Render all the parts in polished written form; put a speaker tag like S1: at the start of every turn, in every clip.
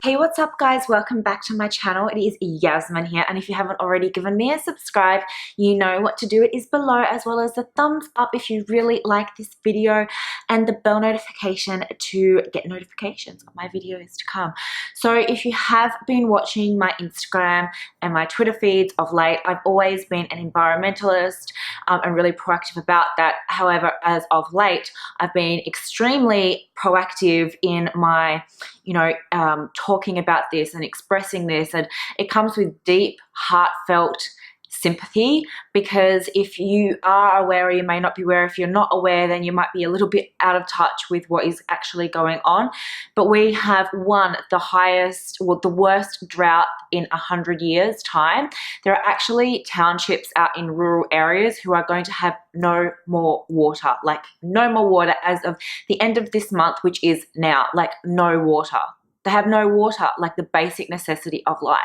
S1: Hey, what's up guys? Welcome back to my channel. It is Yasmin here, and if you haven't already given me a subscribe, you know what to do. It is below, as well as the thumbs up if you really like this video and the bell notification to get notifications of my videos to come. So if you have been watching my Instagram and my Twitter feeds of late, I've always been an environmentalist and really proactive about that. However, as of late, I've been extremely proactive in my talking about this and expressing this, and it comes with deep, heartfelt sympathy, because if you are aware, or you may not be aware, if you're not aware, then you might be a little bit out of touch with what is actually going on. But we have the worst drought in 100 years time. There are actually townships out in rural areas who are going to have no more water, like no more water as of the end of this month, which is now, like no water. They have no water, like the basic necessity of life.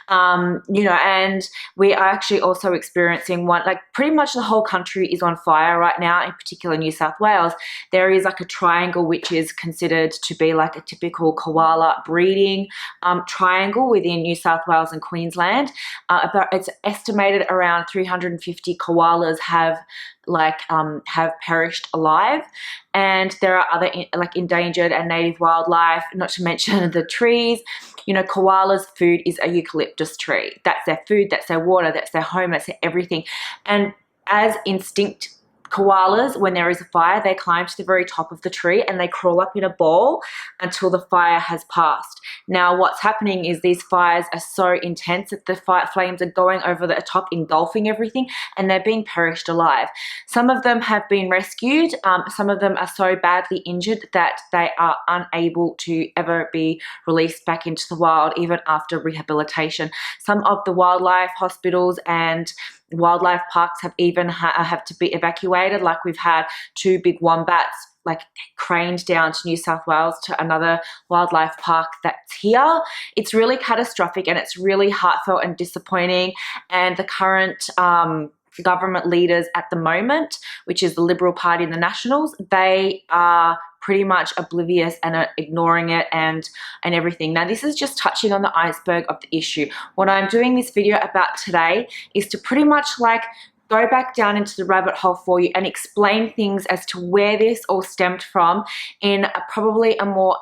S1: And we are actually also experiencing one, like pretty much the whole country is on fire right now, in particular New South Wales. There is like a triangle which is considered to be like a typical koala breeding triangle within New South Wales and Queensland. It's estimated around 350 koalas have perished alive, and there are other endangered and native wildlife, not to mention the trees. Koalas' food is a eucalyptus tree. That's their food, that's their water, that's their home, that's their everything. And as instinct koalas, when there is a fire, they climb to the very top of the tree and they crawl up in a ball until the fire has passed. Now, what's happening is these fires are so intense that the flames are going over the top, engulfing everything, and they're being perished alive. Some of them have been rescued. Some of them are so badly injured that they are unable to ever be released back into the wild, even after rehabilitation. Some of the wildlife hospitals and wildlife parks have even have to be evacuated. Like, we've had 2 big wombats craned down to New South Wales to another wildlife park that's here. It's really catastrophic, and it's really heartfelt and disappointing. And the current government leaders at the moment, which is the Liberal Party and the Nationals, they are pretty much oblivious and are ignoring it and everything. Now, this is just touching on the iceberg of the issue. What I'm doing this video about today is to pretty much go back down into the rabbit hole for you and explain things as to where this all stemmed from in probably a more,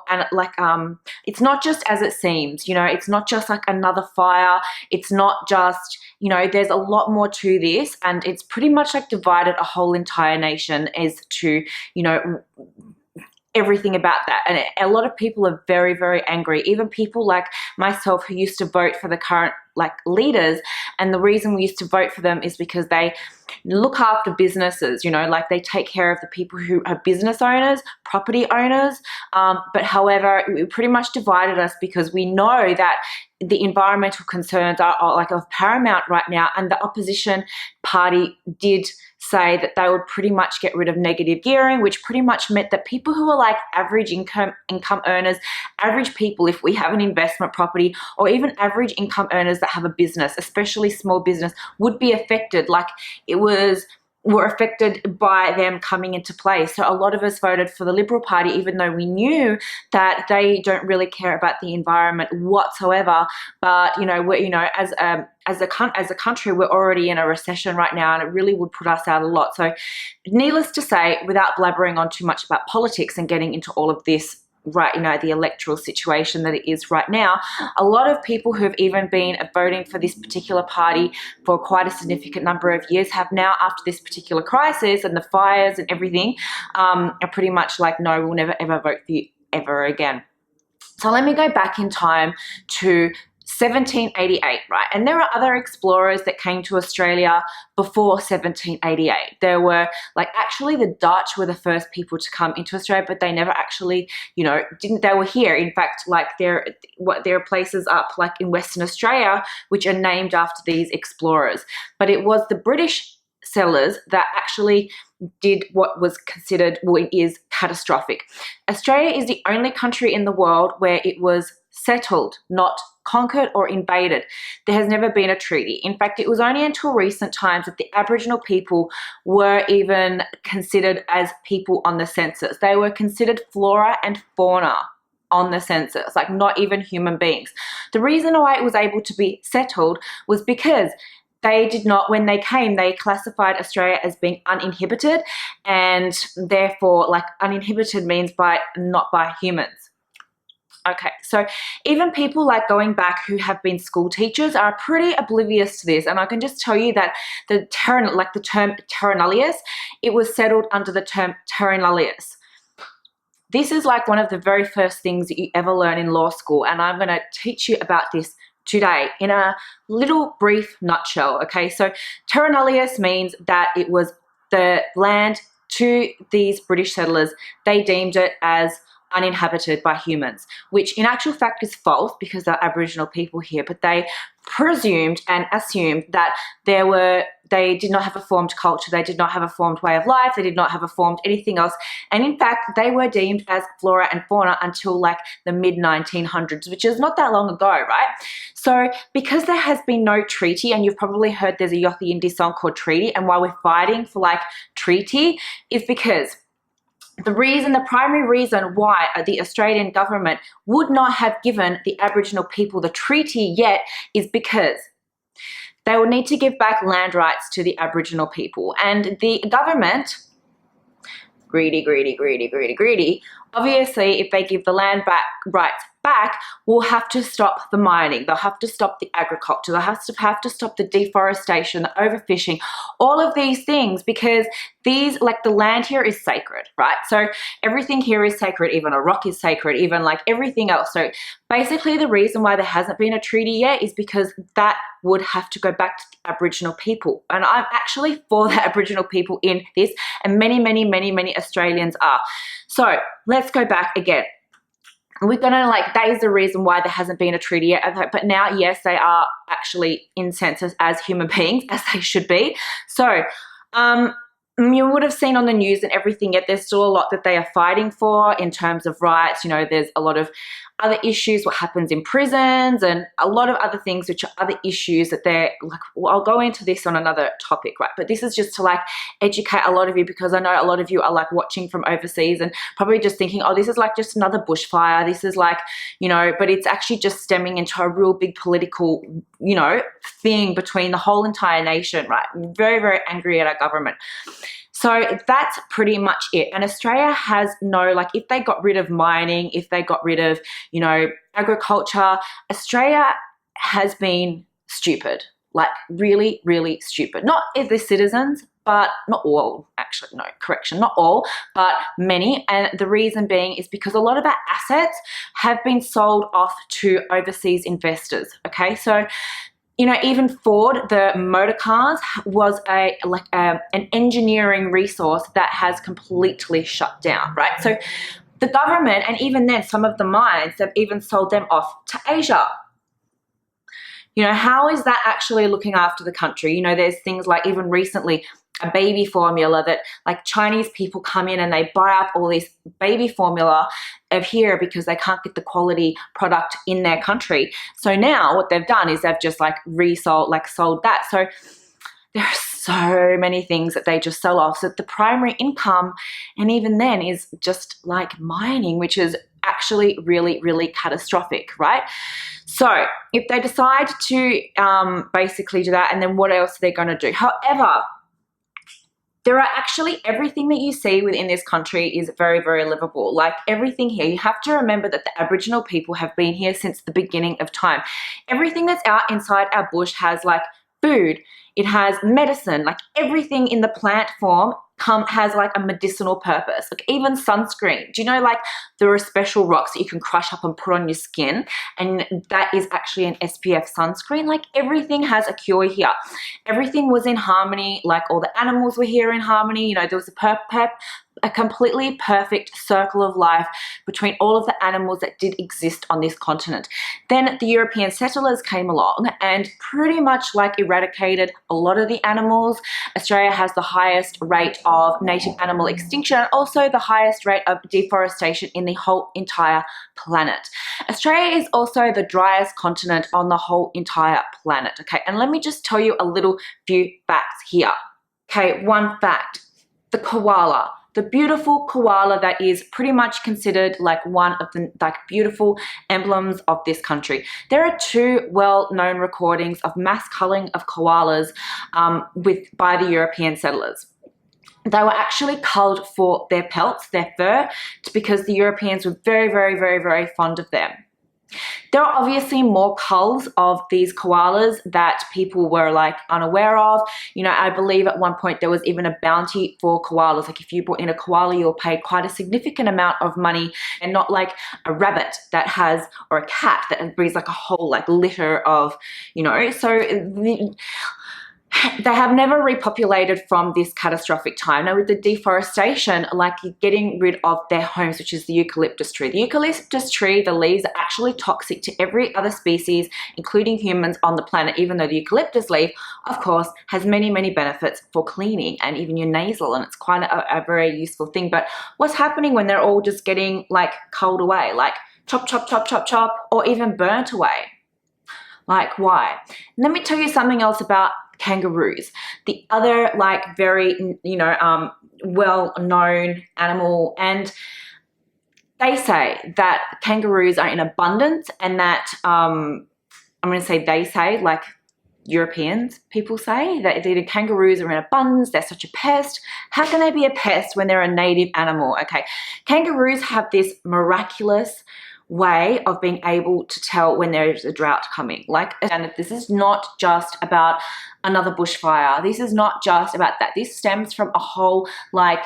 S1: it's not just as it seems, it's not just like another fire. It's not just, there's a lot more to this, and it's pretty much divided a whole entire nation as to, everything about that. And a lot of people are very, very angry. Even people like myself who used to vote for the current leaders, and the reason we used to vote for them is because they look after businesses, they take care of the people who are business owners, property owners. But however, it pretty much divided us, because we know that the environmental concerns are of paramount right now, and the opposition party did say that they would pretty much get rid of negative gearing, which pretty much meant that people who are average income earners, average people, if we have an investment property, or even average income earners that have a business, especially small business, would be affected. Were affected by them coming into play. So a lot of us voted for the Liberal Party, even though we knew that they don't really care about the environment whatsoever. But as a country, we're already in a recession right now, and it really would put us out a lot. So, needless to say, without blabbering on too much about politics and getting into all of this, the electoral situation that it is right now, a lot of people who have even been voting for this particular party for quite a significant number of years have now, after this particular crisis and the fires and everything, are pretty much no, we'll never ever vote for you ever again. So let me go back in time to 1788, right? And there are other explorers that came to Australia before 1788. There were actually the Dutch were the first people to come into Australia, but they never actually, they were here. In fact, there are places up in Western Australia which are named after these explorers. But it was the British settlers that actually did what was considered, is catastrophic. Australia is the only country in the world where it was settled, not conquered or invaded. There has never been a treaty. In fact, it was only until recent times that the Aboriginal people were even considered as people on the census. They were considered flora and fauna. on the census, like not even human beings. The reason why it was able to be settled was because they did not, when they came, they classified Australia as being uninhibited, and therefore, like, uninhibited means not by humans. Okay, so even people like going back who have been school teachers are pretty oblivious to this, and I can just tell you that the term Terra Nullius, it was settled under the term Terra Nullius. This is like one of the very first things that you ever learn in law school, and I'm going to teach you about this today in a little brief nutshell. Okay, so Terra Nullius means that it was the land to these British settlers. They deemed it as uninhabited by humans, which in actual fact is false because they're Aboriginal people here, but they presumed and assumed that they did not have a formed culture, they did not have a formed way of life, they did not have a formed anything else, and in fact they were deemed as flora and fauna until like the mid-1900s, which is not that long ago, right? So because there has been no treaty, and you've probably heard there's a Yothu Yindi song called Treaty, and why we're fighting for like treaty is because the primary reason why the Australian government would not have given the Aboriginal people the treaty yet is because they will need to give back land rights to the Aboriginal people. And the government, greedy, obviously if they give the land rights back, will have to stop the mining, they'll have to stop the agriculture, they'll have to stop the deforestation, the overfishing, all of these things, because these, like, the land here is sacred, right? So everything here is sacred, even a rock is sacred, even like everything else. So basically the reason why there hasn't been a treaty yet is because that would have to go back to the Aboriginal people. And I'm actually for the Aboriginal people in this, and many Australians are. So let's go back again. We're gonna, like, that is the reason why there hasn't been a treaty yet. But now, yes, they are actually in census as human beings, as they should be. So you would have seen on the news and everything, yet there's still a lot that they are fighting for in terms of rights. You know, there's a lot of other issues, what happens in prisons, and a lot of other things, which are other issues that they're like, well, I'll go into this on another topic, right? But this is just to like educate a lot of you, because I know a lot of you are like watching from overseas and probably just thinking, oh, this is like just another bushfire. This is like, you know, but it's actually just stemming into a real big political, you know, thing between the whole entire nation, right? I'm very angry at our government. So that's pretty much it. And Australia has no, like, if they got rid of mining, if they got rid of, you know, agriculture, Australia has been stupid, like really stupid. Not the citizens, but not all, actually, no, correction, not all, but many. And the reason being is because a lot of our assets have been sold off to overseas investors, okay? So, you know, even Ford, the motor cars, was an engineering resource that has completely shut down, right? So the government, and even then some of the mines, have even sold them off to Asia. You know, how is that actually looking after the country? You know, there's things like, even recently, a baby formula that, like, Chinese people come in and they buy up all this baby formula of here because they can't get the quality product in their country. So now what they've done is they've just like sold that. So there are so many things that they just sell off. So the primary income, and even then, is just like mining, which is actually really catastrophic, right? So if they decide to basically do that, and then what else are they going to do? However, there are actually, everything that you see within this country is very livable. Like everything here, you have to remember that the Aboriginal people have been here since the beginning of time. Everything that's out inside our bush has like food, it has medicine, like everything in the plant form has like a medicinal purpose. Like even sunscreen. Do you know, like, there are special rocks that you can crush up and put on your skin, and that is actually an SPF sunscreen? Like everything has a cure here. Everything was in harmony. Like all the animals were here in harmony. You know, there was a completely perfect circle of life between all of the animals that did exist on this continent. Then the European settlers came along and pretty much like eradicated a lot of the animals. Australia has the highest rate of native animal extinction, and also the highest rate of deforestation in the whole entire planet. Australia is also the driest continent on the whole entire planet, okay? And let me just tell you a little few facts here. Okay, one fact, the koala. the beautiful koala that is pretty much considered like one of the beautiful emblems of this country. There are two well-known recordings of mass culling of koalas by the European settlers. They were actually culled for their pelts, their fur, because the Europeans were very, very, very, very fond of them. There are obviously more culls of these koalas that people were like unaware of. You know, I believe at one point there was even a bounty for koalas. Like if you brought in a koala, you'll pay quite a significant amount of money, and not like a rabbit that has, or a cat that brings like a whole like litter of, you know. So they have never repopulated from this catastrophic time. Now with the deforestation, like getting rid of their homes, which is the eucalyptus tree. The eucalyptus tree, the leaves are actually toxic to every other species, including humans on the planet, even though the eucalyptus leaf, of course, has many, many benefits for cleaning and even your nasal, and it's quite a very useful thing. But what's happening when they're all just getting like culled away, like chop, chop, chop, chop, chop, or even burnt away? Like why? Let me tell you something else about kangaroos. The other like very, you know, well-known animal, and they say that kangaroos are in abundance, and that I'm going to say they say, like Europeans, people say that the kangaroos are in abundance, they're such a pest. How can they be a pest when they're a native animal? Okay, kangaroos have this miraculous way of being able to tell when there is a drought coming. Like, and this is not just about another bushfire. This is not just about that. This stems from a whole like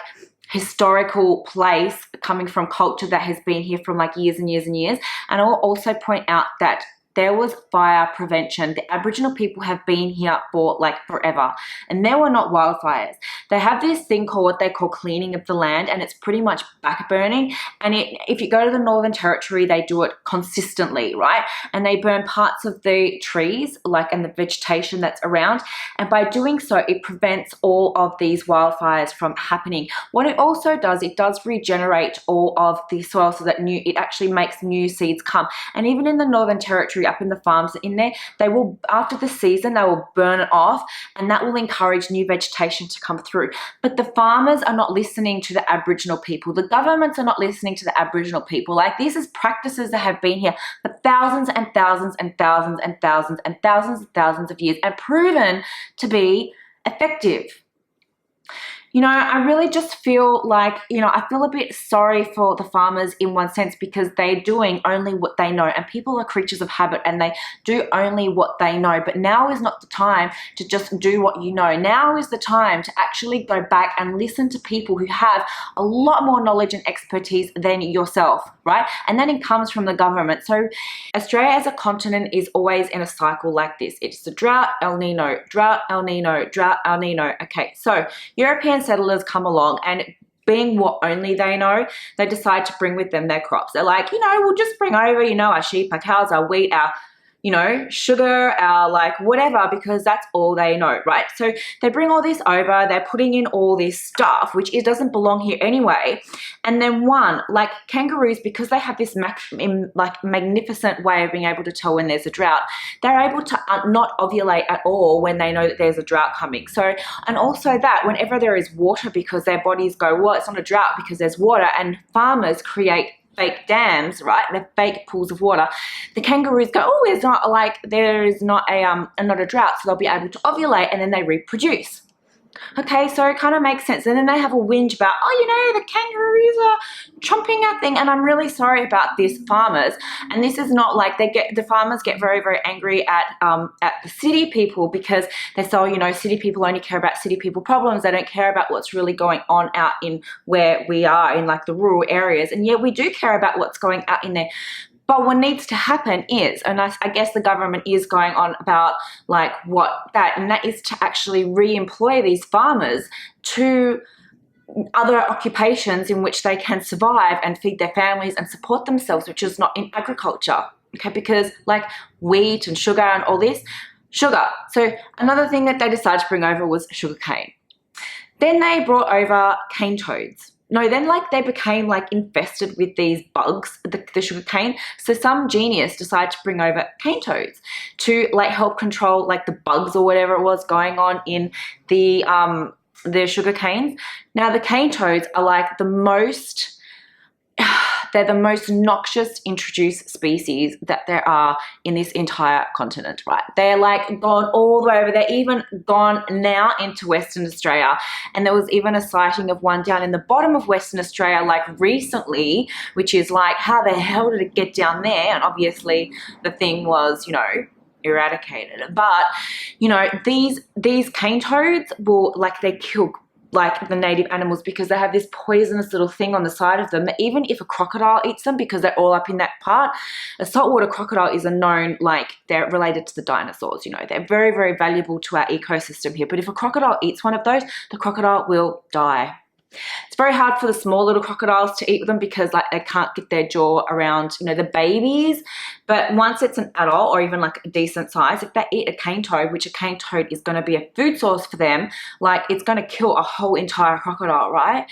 S1: historical place, coming from culture that has been here from like years and years and years. And I'll also point out that there was fire prevention. The Aboriginal people have been here for like forever, and there were not wildfires. They have this thing called what they call cleaning of the land, and it's pretty much backburning. And if you go to the Northern Territory, they do it consistently, right? And they burn parts of the trees, like, and the vegetation that's around. And by doing so, it prevents all of these wildfires from happening. What it also does, it does regenerate all of the soil so that it actually makes new seeds come. And even in the Northern Territory, up in the farms in there, they will, after the season, they will burn it off, and that will encourage new vegetation to come through. But the farmers are not listening to the Aboriginal people. The governments are not listening to the Aboriginal people. Like, these is practices that have been here for thousands and thousands and thousands and thousands and thousands and thousands of years, and proven to be effective. You know, I really just feel like, you know, I feel a bit sorry for the farmers in one sense, because they're doing only what they know, and people are creatures of habit and they do only what they know. But now is not the time to just do what you know. Now is the time to actually go back and listen to people who have a lot more knowledge and expertise than yourself, right? And then it comes from the government. So Australia as a continent is always in a cycle like this. It's the drought, El Nino, drought, El Nino, drought, El Nino. Okay, so European settlers come along, and being what only they know, they decide to bring with them their crops. They're like, you know, we'll just bring over, you know, our sheep, our cows, our wheat, our, you know, sugar, our like whatever, because that's all they know, right? So they bring all this over, they're putting in all this stuff, which it doesn't belong here anyway. And then like kangaroos, because they have this like magnificent way of being able to tell when there's a drought, they're able to not ovulate at all when they know that there's a drought coming. So, and also that whenever there is water, because their bodies go, well, it's not a drought because there's water, and farmers create fake dams, right? They're fake pools of water. The kangaroos go, oh, it's not like, there is not a drought, so they'll be able to ovulate, and then they reproduce. Okay, so it kind of makes sense. And then they have a whinge about, oh, you know, the kangaroos are chomping our thing. And I'm really sorry about this, farmers. And this is not like the farmers get very, very angry at the city people, because they say, oh, you know, city people only care about city people problems. They don't care about what's really going on out in where we are in like the rural areas. And yet we do care about what's going out in there. But what needs to happen is, and I guess the government is going on about like and that is to actually re-employ these farmers to other occupations in which they can survive and feed their families and support themselves, which is not in agriculture, okay? Because like wheat and sugar and all this, sugar. So another thing that they decided to bring over was sugar cane. Then they brought over cane toads. No, then like they became like infested with these bugs, the sugar cane. So some genius decided to bring over cane toads to like help control like the bugs or whatever it was going on in the the sugar canes. Now the cane toads are like the most, they're the most noxious introduced species that there are in this entire continent, right? They're like gone all the way over. They're even gone now into Western Australia. And there was even a sighting of one down in the bottom of Western Australia like recently, which is like, how the hell did it get down there? And obviously the thing was, you know, eradicated. But, you know, these cane toads will, like, they kill like the native animals because they have this poisonous little thing on the side of them that even if a crocodile eats them, because they're all up in that part, a saltwater crocodile is a known, like, they're related to the dinosaurs, you know, they're very, very valuable to our ecosystem here. But if a crocodile eats one of those, the crocodile will die. It's very hard for the small little crocodiles to eat them because, like, they can't get their jaw around, you know, the babies. But once it's an adult or even like a decent size, if they eat a cane toad, which a cane toad is going to be a food source for them, like, it's going to kill a whole entire crocodile, right?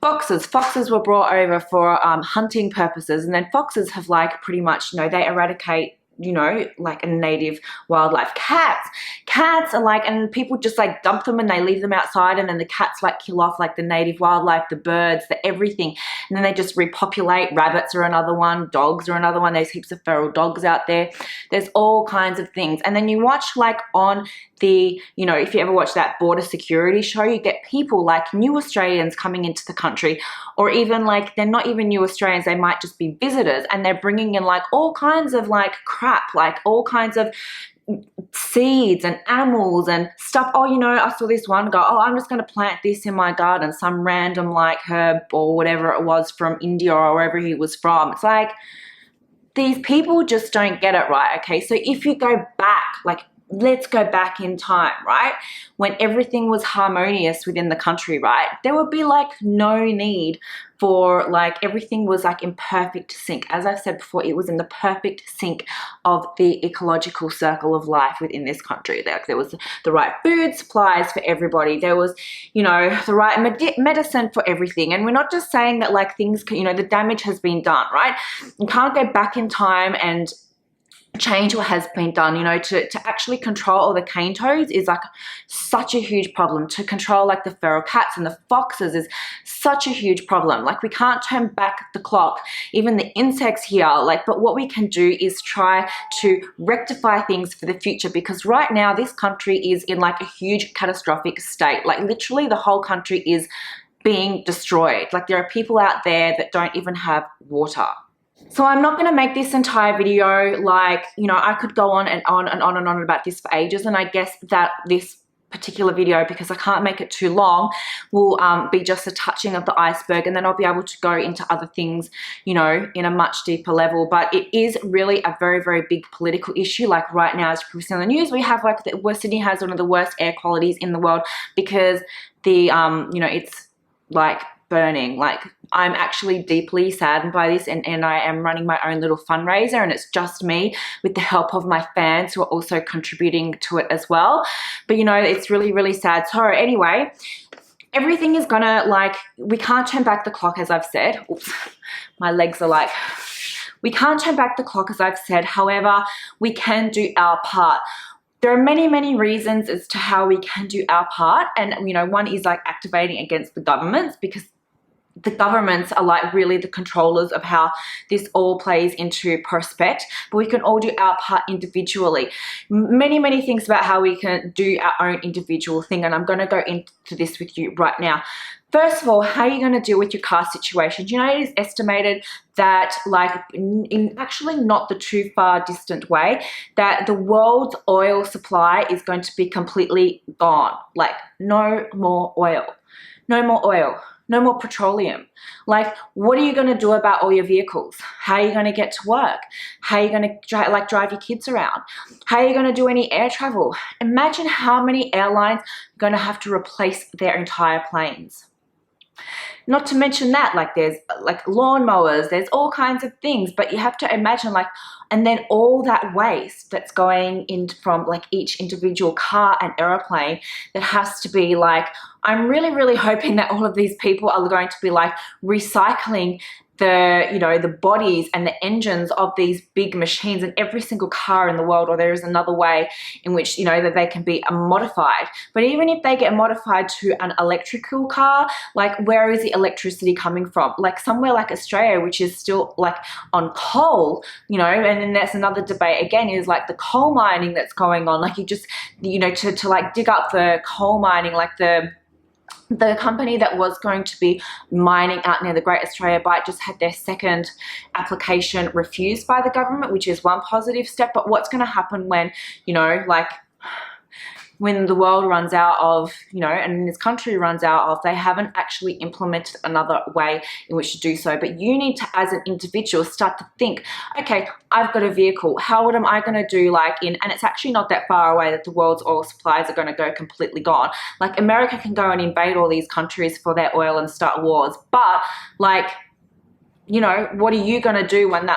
S1: Foxes were brought over for hunting purposes, and then foxes have, like, pretty much, you know, they eradicate, you know, like a native wildlife. Cats are like, and people just like dump them and they leave them outside, and then the cats like kill off like the native wildlife, the birds, the everything, and then they just repopulate. Rabbits are another one, dogs are another one. There's heaps of feral dogs out there. There's all kinds of things. And then you watch like on the, you know, if you ever watch that border security show, you get people like new Australians coming into the country, or even like they're not even new Australians, they might just be visitors, and they're bringing in like all kinds of like crap, like all kinds of seeds and animals and stuff. Oh, you know, I saw this one guy, oh, I'm just going to plant this in my garden, some random like herb or whatever it was from India or wherever he was from. It's like, these people just don't get it right, okay? So if you go back, like, let's go back in time, right? When everything was harmonious within the country, right? There would be like no need for, like, everything was like in perfect sync. As I've said before, it was in the perfect sync of the ecological circle of life within this country. Like, there was the right food supplies for everybody. There was, you know, the right medicine for everything. And we're not just saying that like things, you know, the damage has been done, right? You can't go back in time and change what has been done. You know, to actually control all the cane toads is like such a huge problem. To control like the feral cats and the foxes is such a huge problem. Like, we can't turn back the clock, even the insects here, like, but what we can do is try to rectify things for the future, because right now this country is in like a huge catastrophic state. Like, literally the whole country is being destroyed. Like, there are people out there that don't even have water. So I'm not going to make this entire video, like, you know, I could go on and on and on and on about this for ages, and I guess that this particular video, because I can't make it too long, will be just a touching of the iceberg, and then I'll be able to go into other things, you know, in a much deeper level. But it is really a very, very big political issue. Like, right now, as you see on the news, we have like Sydney has one of the worst air qualities in the world because the, you know, it's like burning. Like, I'm actually deeply saddened by this, and I am running my own little fundraiser, and it's just me with the help of my fans who are also contributing to it as well. But, you know, it's really, really sad. So anyway, everything is gonna, like, we can't turn back the clock, as I've said. Oops, my legs are like, we can't turn back the clock, as I've said. However, we can do our part. There are many, many reasons as to how we can do our part. And, you know, one is like activating against the governments, because the governments are like really the controllers of how this all plays into prospect, but we can all do our part individually. Many, many things about how we can do our own individual thing, and I'm going to go into this with you right now. First of all, how are you going to deal with your car situation? You know, it is estimated that, like, in actually not the too far distant way, that the world's oil supply is going to be completely gone. Like, no more oil. No more oil. No more petroleum. Like, what are you going to do about all your vehicles? How are you going to get to work? How are you going to drive your kids around? How are you going to do any air travel? Imagine how many airlines are going to have to replace their entire planes. Not to mention that, like, there's like lawnmowers, there's all kinds of things, but you have to imagine, like, and then all that waste that's going in from like each individual car and airplane that has to be like, I'm really, really hoping that all of these people are going to be like recycling the bodies and the engines of these big machines in every single car in the world, or there is another way in which, that they can be modified. But even if they get modified to an electrical car, like, where is the electricity coming from? Like, somewhere like Australia, which is still like on coal, and then that's another debate again, is like the coal mining that's going on. Like, you just, to like dig up the coal mining, like the company that was going to be mining out near the Great Australia Bight just had their second application refused by the government, which is one positive step. But what's going to happen when, when the world runs out of, and this country runs out of, they haven't actually implemented another way in which to do so. But you need to, as an individual, start to think, okay, I've got a vehicle. How am I going to do, and it's actually not that far away that the world's oil supplies are going to go completely gone. Like, America can go and invade all these countries for their oil and start wars. But, what are you going to do when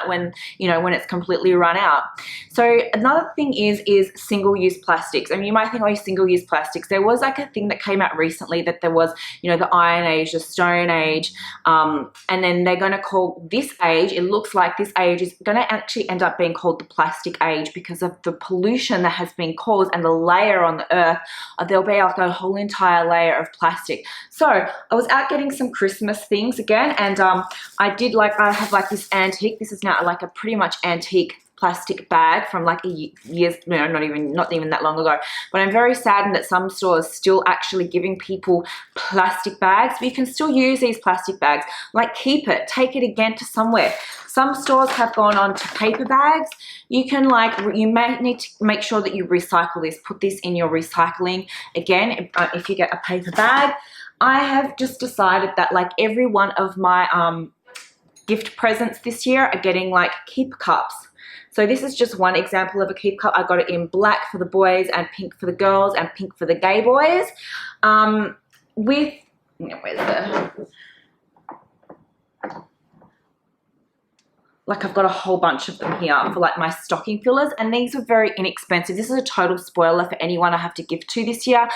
S1: it's completely run out? So another thing is single-use plastics. I mean, you might think, oh, single-use plastics. There was like a thing that came out recently that there was, the Iron Age, the Stone Age, and then they're going to call this age, it looks like this age is going to actually end up being called the plastic age because of the pollution that has been caused and the layer on the earth. There'll be like a whole entire layer of plastic. So I was out getting some Christmas things again, and I did I have like this antique, this is now like a pretty much antique plastic bag from like years, not even that long ago. But I'm very saddened that some stores still actually giving people plastic bags. But you can still use these plastic bags. Like, keep it, take it again to somewhere. Some stores have gone on to paper bags. You can you may need to make sure that you recycle this. Put this in your recycling again if you get a paper bag. I have just decided that every one of my gift presents this year are getting keep cups. So this is just one example of a keep cup. I got it in black for the boys and pink for the girls and pink for the gay boys. Where's the... I've got a whole bunch of them here for my stocking fillers, and these were very inexpensive. This is a total spoiler for anyone I have to give to this year.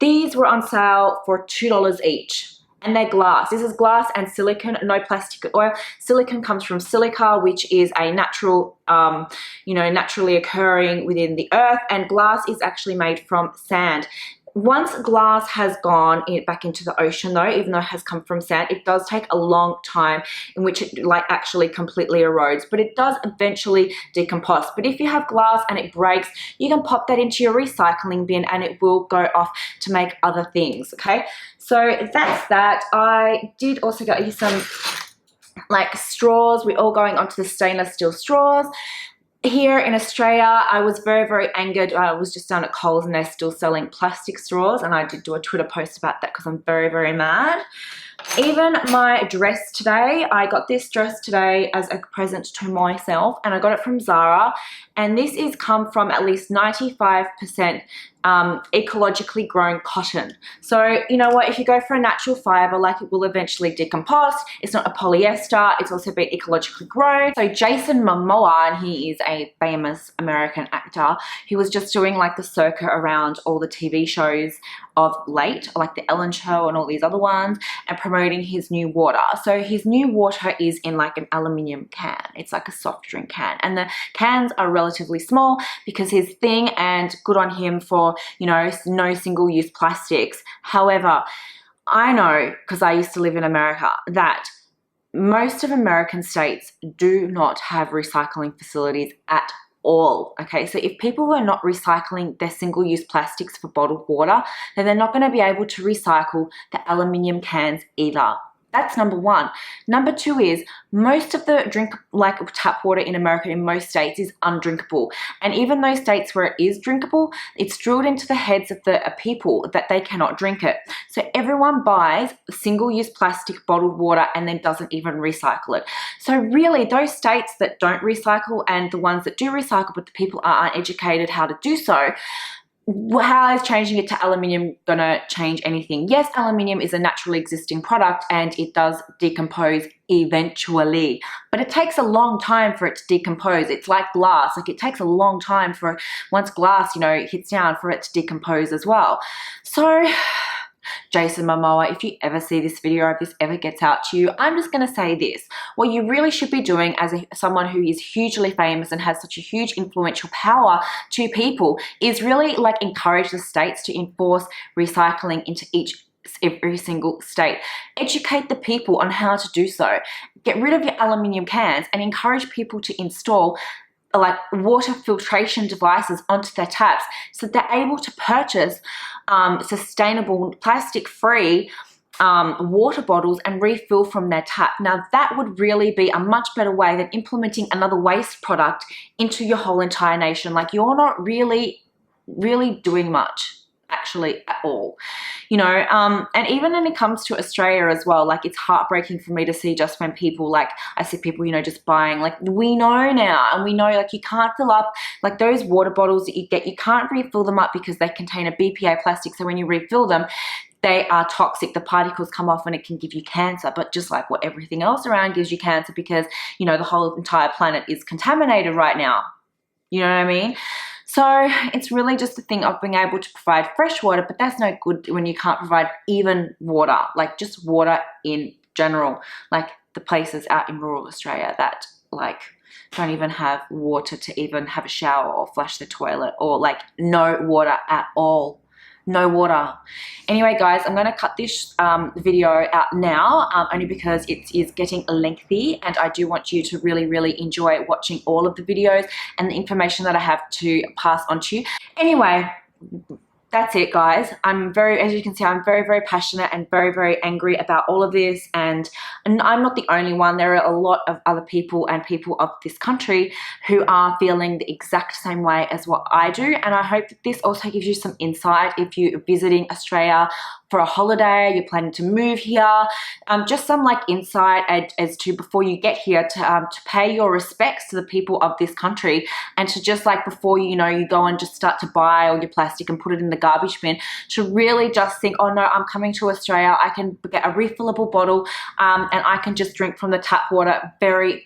S1: These were on sale for $2 each. And they're glass. This is glass and silicone, no plastic oil. Silicone comes from silica, which is a natural, naturally occurring within the earth. And glass is actually made from sand. Once glass has gone back into the ocean though, even though it has come from sand, it does take a long time in which it actually completely erodes, but it does eventually decompose. But if you have glass and it breaks, you can pop that into your recycling bin and it will go off to make other things, okay? So that's that. I did also get you some straws. We're all going onto the stainless steel straws. Here in Australia, I was very, very angered. I was just down at Coles and they're still selling plastic straws, and I did do a Twitter post about that because I'm very, very mad. Even my dress today, I got this dress today as a present to myself, and I got it from Zara, and this is come from at least 95% ecologically grown cotton. So you know what, if you go for a natural fiber, it will eventually decompose. It's not a polyester, it's also been ecologically grown. So Jason Momoa, and he is a famous American actor, he was just doing the circuit around all the TV shows of late, like the Ellen Show and all these other ones, and promoting his new water. So his new water is in an aluminium can. It's like a soft drink can, and the cans are relatively small because his thing, and good on him for, no single-use plastics. However, I know, because I used to live in America, that most of American states do not have recycling facilities at all. Okay, so if people were not recycling their single-use plastics for bottled water, then they're not going to be able to recycle the aluminium cans either. That's number one. Number two is most of the tap water in America in most states is undrinkable. And even those states where it is drinkable, it's drilled into the heads of the people that they cannot drink it. So everyone buys single-use plastic bottled water and then doesn't even recycle it. So really, those states that don't recycle and the ones that do recycle, but the people aren't educated how to do so, how is changing it to aluminium going to change anything? Yes, aluminium is a naturally existing product and it does decompose eventually, but it takes a long time for it to decompose. It's like glass. It takes a long time for, once glass, hits down, for it to decompose as well. So Jason Momoa, if you ever see this video, if this ever gets out to you, I'm just going to say this. What you really should be doing as someone who is hugely famous and has such a huge influential power to people is really like encourage the states to enforce recycling into every single state. Educate the people on how to do so. Get rid of your aluminium cans and encourage people to install like water filtration devices onto their taps so they're able to purchase sustainable plastic-free water bottles and refill from their tap. Now that would really be a much better way than implementing another waste product into your whole entire nation. Like, you're not really doing much actually at all, you know. And even when it comes to Australia as well, like, it's heartbreaking for me to see just when people, like, I see people, you know, just buying, like, we know now, and we know, like, you can't fill up, like, those water bottles that you get, you can't refill them up because they contain a BPA plastic, so when you refill them, they are toxic. The particles come off and it can give you cancer. But just like what everything else around gives you cancer, because, you know, the whole entire planet is contaminated right now. You know what I mean? So it's really just a thing of being able to provide fresh water, but that's no good when you can't provide even water, like just water in general. Like the places out in rural Australia that like don't even have water to even have a shower or flush the toilet, or like no water at all. No water. Anyway, guys, I'm going to cut this video out now, only because it is getting lengthy, and I do want you to really enjoy watching all of the videos and the information that I have to pass on to you. Anyway, that's it, guys. As you can see, I'm very passionate and very angry about all of this, and I'm not the only one. There are a lot of other people and people of this country who are feeling the exact same way as what I do, and I hope that this also gives you some insight if you're visiting Australia for a holiday, you're planning to move here, just some like insight as to, before you get here, to pay your respects to the people of this country, and to just like, before you know, you go and just start to buy all your plastic and put it in the garbage bin, to really just think, oh no, I'm coming to Australia, I can get a refillable bottle, and I can just drink from the tap water very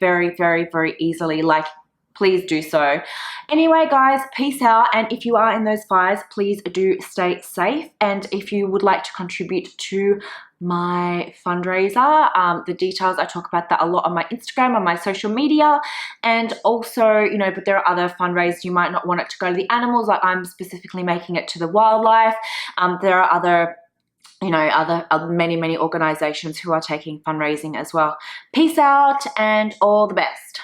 S1: easily. Like, please do so. Anyway, guys, peace out. And if you are in those fires, please do stay safe. And if you would like to contribute to my fundraiser, the details, I talk about that a lot on my Instagram, on my social media. And also, you know, but there are other fundraisers. You might not want it to go to the animals, like I'm specifically making it to the wildlife. There are other, you know, many organizations who are taking fundraising as well. Peace out and all the best.